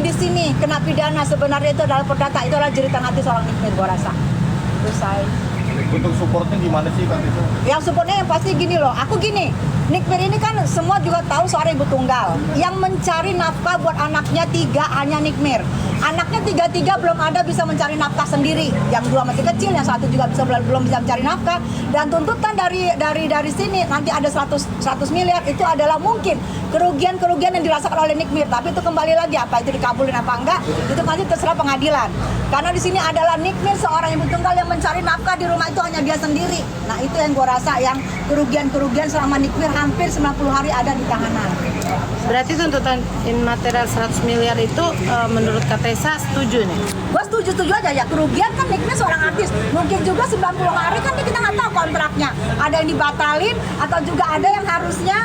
lagi di sini kena pidana, sebenarnya itu adalah perdata, itu adalah jeritan hati seorang Nikmir, gua rasa. Terus saya. Untuk supportnya gimana sih Kak itu? Yang supportnya yang pasti gini loh, aku gini, Nikmir ini kan semua juga tahu seorang ibu tunggal yang mencari nafkah buat anaknya 3 hanya Nikmir. Anaknya 3 belum ada bisa mencari nafkah sendiri. Yang 2 masih kecil, yang 1 juga belum bisa mencari nafkah. Dan tuntutan dari sini nanti ada 100 miliar itu adalah mungkin kerugian yang dirasakan oleh Nikmir. Tapi itu kembali lagi apa itu dikabulin apa enggak, itu nanti terserah pengadilan. Karena di sini adalah Nikmir seorang ibu tunggal yang mencari nafkah di rumah itu hanya dia sendiri. Nah itu yang gue rasa yang kerugian selama Nikmir hampir 90 hari ada di tahanan. Berarti tuntutan material 100 miliar itu menurut Katesa setuju nih? Gue setuju aja ya, kerugian kan Nikmir seorang artis. Mungkin juga 90 hari kan kita nggak tahu kontraknya. Ada yang dibatalin atau juga ada yang harusnya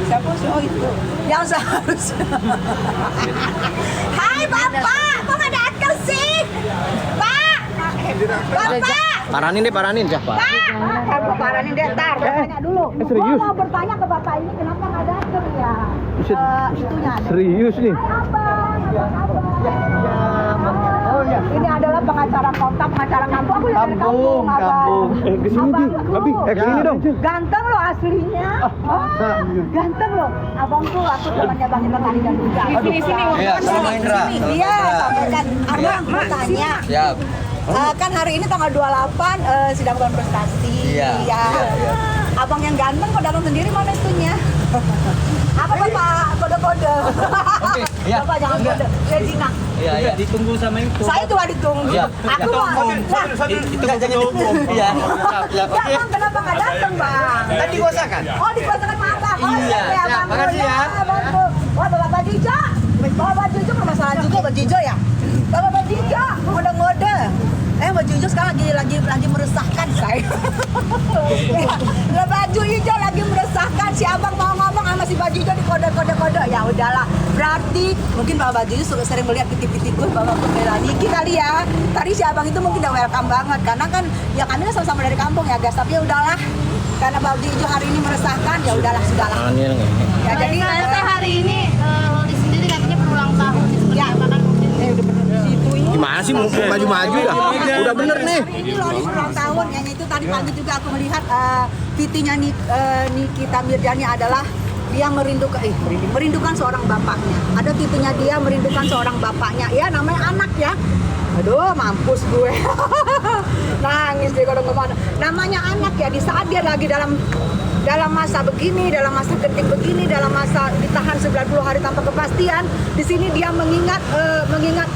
siapa sih? Oh itu. Yang seharusnya. Hai Bapak, kok nggak datang sih? Pak! Bapak! Paranin siapa? Pak, paranin deh, tar, tanya dulu. Serius? Gua mau bertanya ke Bapak ini kenapa nggak datang ya? Itunya. Serius nih? Hai Abang. Ini adalah pengacara kota, pengacara kampung. Aku dari kampung, Abang. Kesini Ji, Abi, kesini dong. Ganteng loh aslinya. Ganteng loh. Abang tuh aku temannya Bang Indra tadi dan juga. Sini. Iya, sama Indra. Iya, sampaikan. Abang mau tanya. Siap. Kan hari ini tanggal 28 sidang kontestasi. Iya. Abang yang ganteng kok datang sendiri mana itunya? Apa Bapak kode-kode? Oke, iya. Bapak jangan kode. Saya jinak. Iya, ditunggu sama itu. Saya cuma ditunggu. Iya. Aku mau. Itu kan jangan ditunggu. Iya. Ya Bang, kenapa nggak datang Bang? Kan dikuasakan. Oh dikuasakan maaf. Iya, siap. Makasih ya. Wah Bapak Jijo. Bapak Jijo bermasalah juga Bapak Jijo ya. Bapak Jijo ngode-ngode. Baju hijau sekarang lagi meresahkan saya. Baju hijau lagi meresahkan, si abang mau ngomong sama si baju hijau di kode. Ya udahlah, berarti mungkin Bapak Baju hijau sering melihat titik-titik gue Bapak pembela Niki kali ya. Tadi si abang itu mungkin udah welcome banget karena kan ya kami kan sama-sama dari kampung ya guys, tapi ya udahlah. Karena baju hijau hari ini meresahkan, ya udahlah sudahlah. Ya jadi saya hari ini Loli sendiri katanya berulang tahun ya bahkan Gimana sih maju-maju dah? Udah bener nih. Ini Loli ulang tahun, yang itu tadi pagi juga aku melihat VT-nya Nikita Mirzani adalah dia merindukan seorang bapaknya. Ada titiknya dia merindukan seorang bapaknya. Ya namanya anak ya. Aduh mampus gue. Nangis deh kalau ngomong. Namanya anak ya, di saat dia lagi dalam masa begini, dalam masa genting begini, dalam masa ditahan 90 hari tanpa kepastian, di sini dia mengingat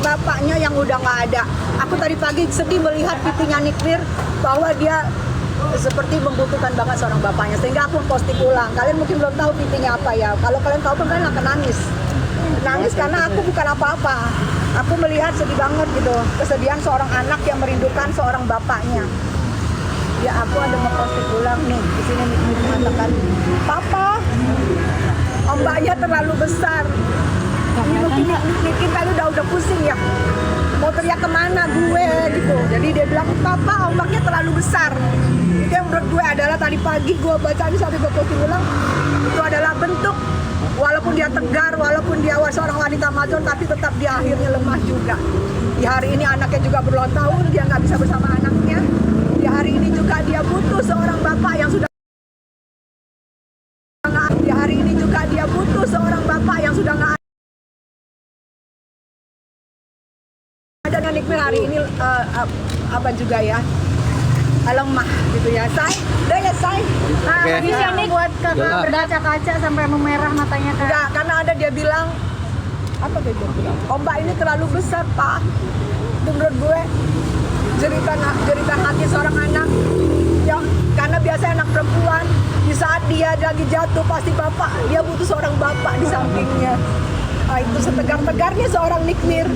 bapaknya yang udah nggak ada. Aku tadi pagi sedih melihat titiknya Nikmir bahwa dia seperti membutuhkan banget seorang bapaknya, sehingga aku posting ulang. Kalian mungkin belum tahu titiknya apa ya. Kalau kalian tahu kan kalian akan nangis karena aku bukan apa-apa. Aku melihat sedih banget gitu, kesedihan seorang anak yang merindukan seorang bapaknya. Ya aku ada ngeposting ulang nih di sini Nikmir mengatakan, Papa, ombaknya terlalu besar. Ini mungkin tadi udah pusing ya. Mau teriak kemana gue gitu. Jadi dia bilang, Papa ombaknya terlalu besar. Itu yang menurut gue adalah tadi pagi gue baca ini sampai gue posting ulang. Itu adalah bentuk, walaupun dia tegar, walaupun dia seorang wanita majon, tapi tetap dia akhirnya lemah juga. Di hari ini anaknya juga berulang tahun, dia nggak bisa bersama anaknya. Di hari ini juga dia butuh seorang bapak yang sudah nggak ada. Dan Nikmir hari ini apa juga ya lemah gitu ya, Say. Udah ya, Say. bisa nih buat kakak berkaca-kaca sampai memerah matanya Kak. Enggak, karena ada dia bilang apa dia bilang? Ombak ini terlalu besar, Pak. Itu menurut gue jeritan hati seorang anak yang karena biasanya anak perempuan di saat dia lagi jatuh pasti bapak, dia butuh seorang bapak di sampingnya. Itu setegar-tegarnya seorang Nikmir.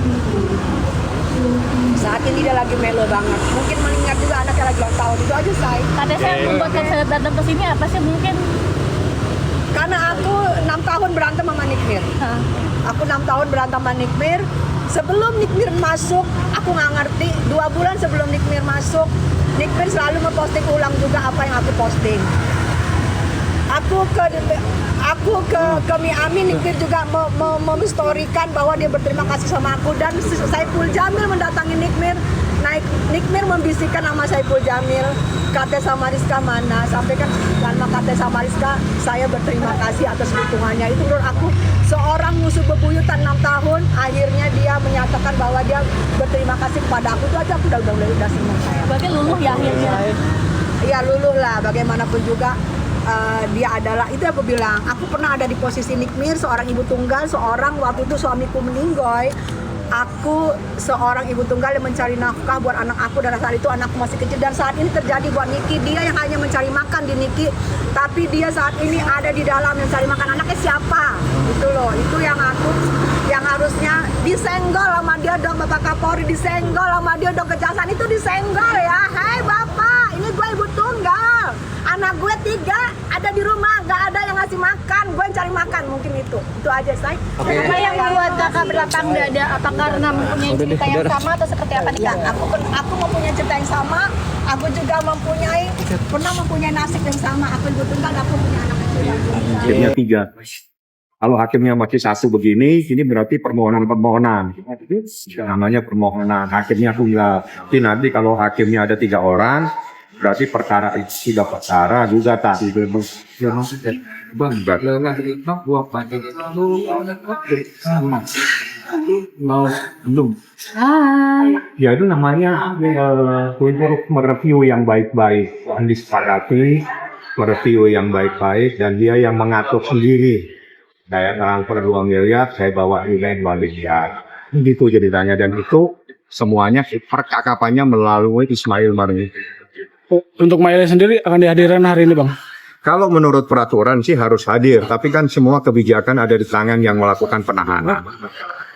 Saat ini dia lagi melo banget. Mungkin mengingat juga anaknya lagi ulang tahun. Itu aja, Say. Katanya saya membuat saya datang ke sini apa sih mungkin? Karena aku 6 tahun berantem sama Nikmir. Aku 6 tahun berantem sama Nikmir. Sebelum Nikmir masuk, aku nggak ngerti. 2 bulan sebelum Nikmir masuk, Nikmir selalu ngeposting ulang juga apa yang aku posting. aku ke Mi Amin, Nikmir juga memstorikan bahwa dia berterima kasih sama aku, dan Saiful Jamil mendatangi Nikmir. Nikmir membisikkan nama Saiful Jamil, Kate sama Rizka mana, sampaikan nama Kate sama Rizka, saya berterima kasih atas dukungannya. Itu menurut aku seorang musuh bebuyutan 6 tahun, akhirnya dia menyatakan bahwa dia berterima kasih kepada aku. Itu aja aku udah senang saya. Berarti luluh ya akhirnya. Ya luluh lah, bagaimanapun juga dia adalah, itu aku bilang, aku pernah ada di posisi Nikmir, seorang ibu tunggal, seorang waktu itu suamiku meninggal, aku seorang ibu tunggal yang mencari nafkah buat anak aku, dan saat itu anakku masih kecil, dan saat ini terjadi buat Niki, dia yang hanya mencari makan di Niki, tapi dia saat ini ada di dalam yang cari makan anaknya siapa, itu loh, itu yang aku, yang harusnya disenggol sama dia dong, Bapak Kapolri, disenggol sama dia dong, kejaksaan itu disenggol ya. Hei Bapak, ini gue ibu tunggal, anak gue 3 ada di rumah, gak ada yang ngasih makan, gue yang cari makan, mungkin itu aja say. Apa yang membuat kakak berlapang dada? Apa karena mempunyai cerita yang sama atau seperti apa nih kak? Aku mempunyai cerita yang sama, aku juga pernah mempunyai nasib yang sama, aku ibu tunggal, aku punya anak kecil. Hakimnya 3. Kalau hakimnya masih 1 begini, ini berarti permohonan. Namanya permohonan. Hakimnya tunggal. Jadi nanti kalau hakimnya ada 3 orang, berarti perkara itu sudah perkara gugatan. Ya itu namanya untuk mereview yang baik-baik, disepakati, mereview yang baik-baik, dan dia yang mengatur sendiri. Saya transfer 2 miliar, saya bawa nilai 2 miliar. Gitu ceritanya, dan itu semuanya percakapannya melalui Ismail Marzuki. Untuk Maile sendiri akan dihadirkan hari ini, Bang? Kalau menurut peraturan sih harus hadir, tapi kan semua kebijakan ada di tangan yang melakukan penahanan.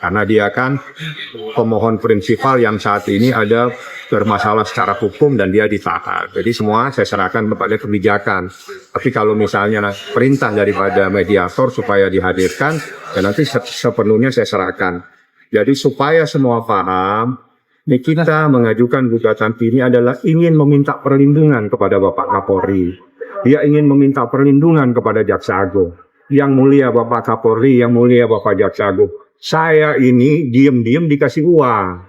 Karena dia kan pemohon prinsipal yang saat ini ada bermasalah secara hukum dan dia ditahan. Jadi semua saya serahkan kepada kebijakan. Tapi kalau misalnya perintah daripada mediator supaya dihadirkan, ya nanti sepenuhnya saya serahkan. Jadi supaya semua paham, kita mengajukan gugatan ini adalah ingin meminta perlindungan kepada Bapak Kapolri. Dia ingin meminta perlindungan kepada Jaksa Agung. Yang mulia Bapak Kapolri, yang mulia Bapak Jaksa Agung. Saya ini diam-diam dikasih uang.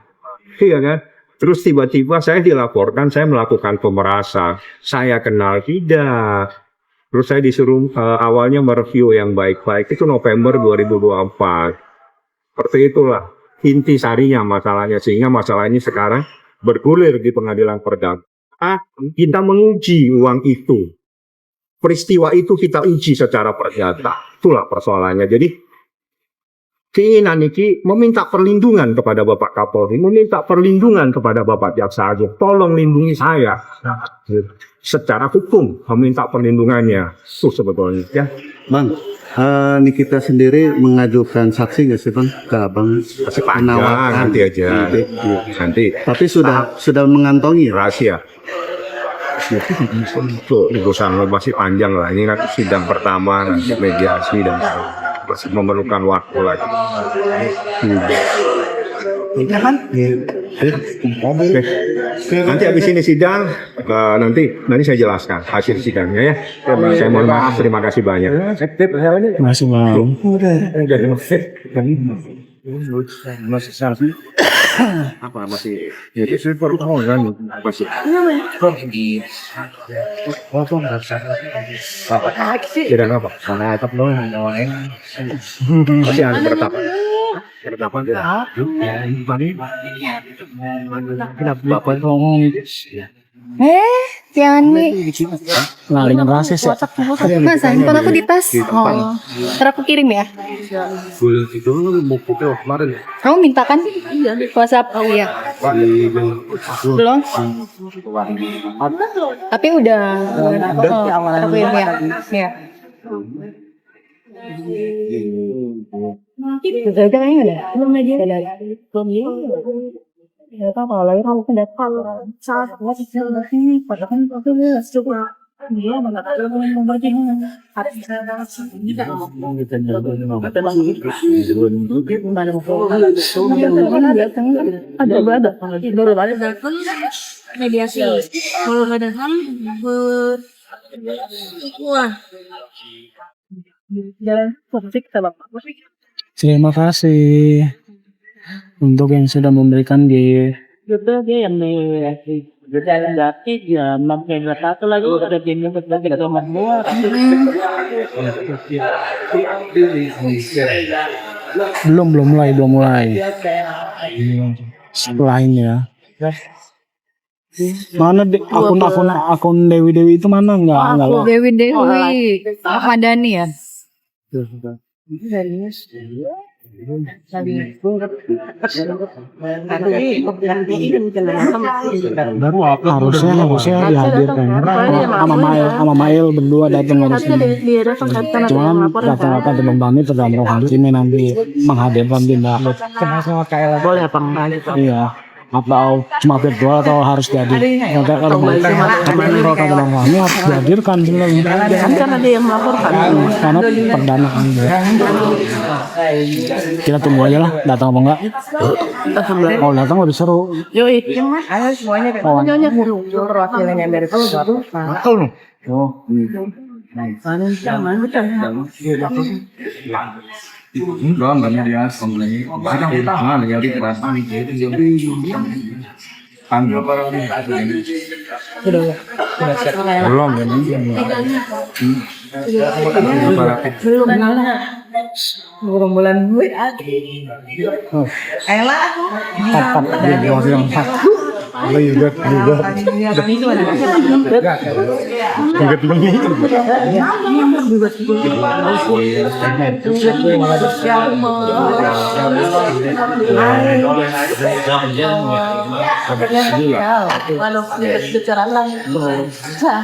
Iya kan? Terus tiba-tiba saya dilaporkan saya melakukan pemerasan. Saya kenal tidak. Terus saya disuruh awalnya mereview yang baik-baik. Itu November 2024. Seperti itulah inti sarinya masalahnya. Sehingga masalah ini sekarang bergulir di pengadilan perdata. Kita menguji uang itu. Peristiwa itu kita uji secara perdata. Itulah persoalannya. Jadi keinginan Niki meminta perlindungan kepada Bapak Kapolri, meminta perlindungan kepada Bapak Jaksa Agung. Tolong lindungi saya. Secara hukum meminta perlindungannya. Itu sebetulnya. Ya. Bang, Nikita sendiri mengajukan saksi nggak sih Bang ke Abang? Masih panjang, nanti aja. Nanti. Tapi sudah mengantongi rahasia. Urusan masih panjang lah. Ini nanti sidang pertama, nanti mediasi dan masih memerlukan waktu lagi. Nanti habis ini sidang, nanti saya jelaskan hasil sidangnya ya. Saya mohon maaf, terima kasih banyak. Masih mau. Apa masih? Ya itu baru tahu kan masih. Tidak apa? Karena tetap loh masih ada bertapa. Bertapa tidak? Ya ini kenapa bapak ngomong? Jangan nih. Ngalingan rasis ya. Masa handphone aku di tas. Oh. Ntar aku kirim ya. Itu buku kemarin. Kamu minta kan? Iya. WhatsApp. Oh iya. Belum. Tapi udah. Aku kirim ya. Iya. Udah kayaknya udah. Belum aja. Belum ya. Ya kalau lagi kamu kan datang saat ini padahal kan itu coba dia mana ada nomor ini ada mediasi kalau ada hal Jalan politik kita Bapak. Terima kasih untuk yang sudah memberikan gift. Gitu dia yang berjalan kaki dia makin satu lagi ada gini lagi ada nomor 2. Belum mulai. Lain ya. Mana akun Dewi itu mana enggak loh. Dewi Ahmadani ya. Harusnya dihadirkan sama Mail berdua datang ke sini. Cuman rata-rata teman kami dalam rohani nanti menghadirkan tindak. Boleh apa enggak gitu. Iya. Atau cuma virtual atau harus jadi. Nanti kalau kami harus dihadirkan dulu. Kan ada yang melaporkan. Karena perdana kan. Kita tunggu aja lah, datang apa enggak? Kalau datang lebih seru. Yoi. Ayo semuanya perwakilan yang dari pusat. Oh. Belum bulan duit. Ayolah.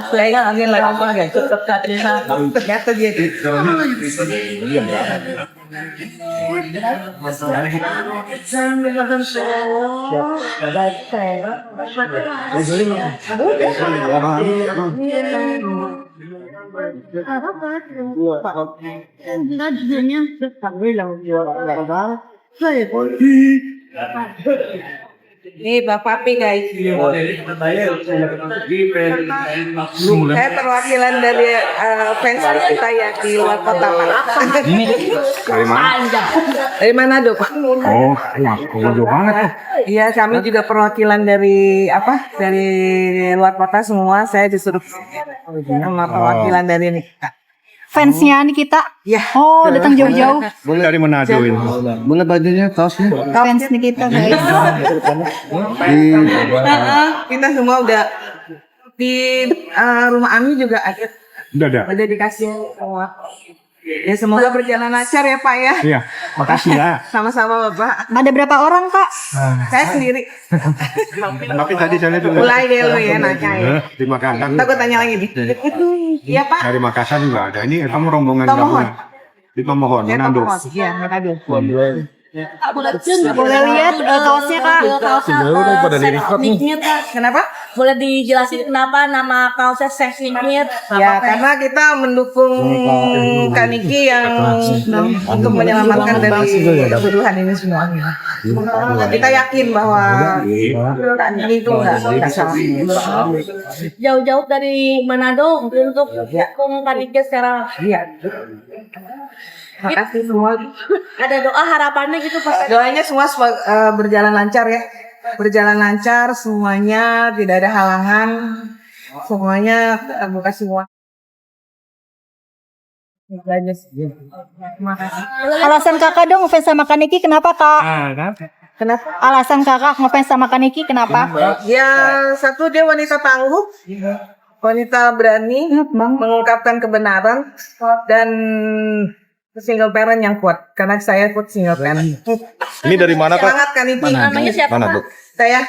Saya kan angin lagi apa kayak tetap ternyata dia Nih Bapak Pi guys. Saya perwakilan dari fans kita ya di luar kota Pak. Dari mana? Dari Manado Pak. Oh, jauh banget. Iya kami juga perwakilan dari dari luar kota semua. Saya disuruh sama perwakilan dari ini. Fansnya Nikita. Ya. Oh, datang jauh-jauh. Boleh dari Manado ini. Boleh bajunya, kaosnya. Fans Nikita guys. Kita semua udah di rumah Ami juga ada. Udah. Udah dikasih semua. Ya semoga berjalan lancar ya Pak ya. Iya, makasih ya. Sama-sama Bapak. Ada berapa orang, Kak? Saya sendiri. Tapi tadi saya lihat Mulai deh lu ya nanya ya. di Makassar. Takut tanya lagi. Iya Pak. Dari Makassar juga ada. Ini kamu rombongan Tomohon. Di Tomohon, Ya, Manado. Iya, Manado. Boleh lihat kaosnya, Kak? Kenapa? Boleh dijelasin kenapa nama kaosnya Sexy-Knit? Ya karena kita mendukung Kaniki yang untuk menyelamatkan dari kebutuhan ini semuanya. Kita yakin bahwa Kaniki itu nggak salah. Jauh-jauh dari Manado untuk dukung Kaniki secara Makasih semua. ada doa harapannya gitu Pak. Doanya semua berjalan lancar ya. Berjalan lancar semuanya, tidak ada halangan. Semuanya terbuka semua. Alasan Kakak dong ngefans sama Kaniki kenapa, Kak? Kenapa? Alasan Kakak ngefans sama Kaniki kenapa? Ya satu dia wanita tangguh, wanita berani mengungkapkan kebenaran dan single parent yang kuat. Karena saya ikut single parent. Ini dari mana, Kak? Semangat Kaniki. Namanya siapa Mana, Pak? Bu? Saya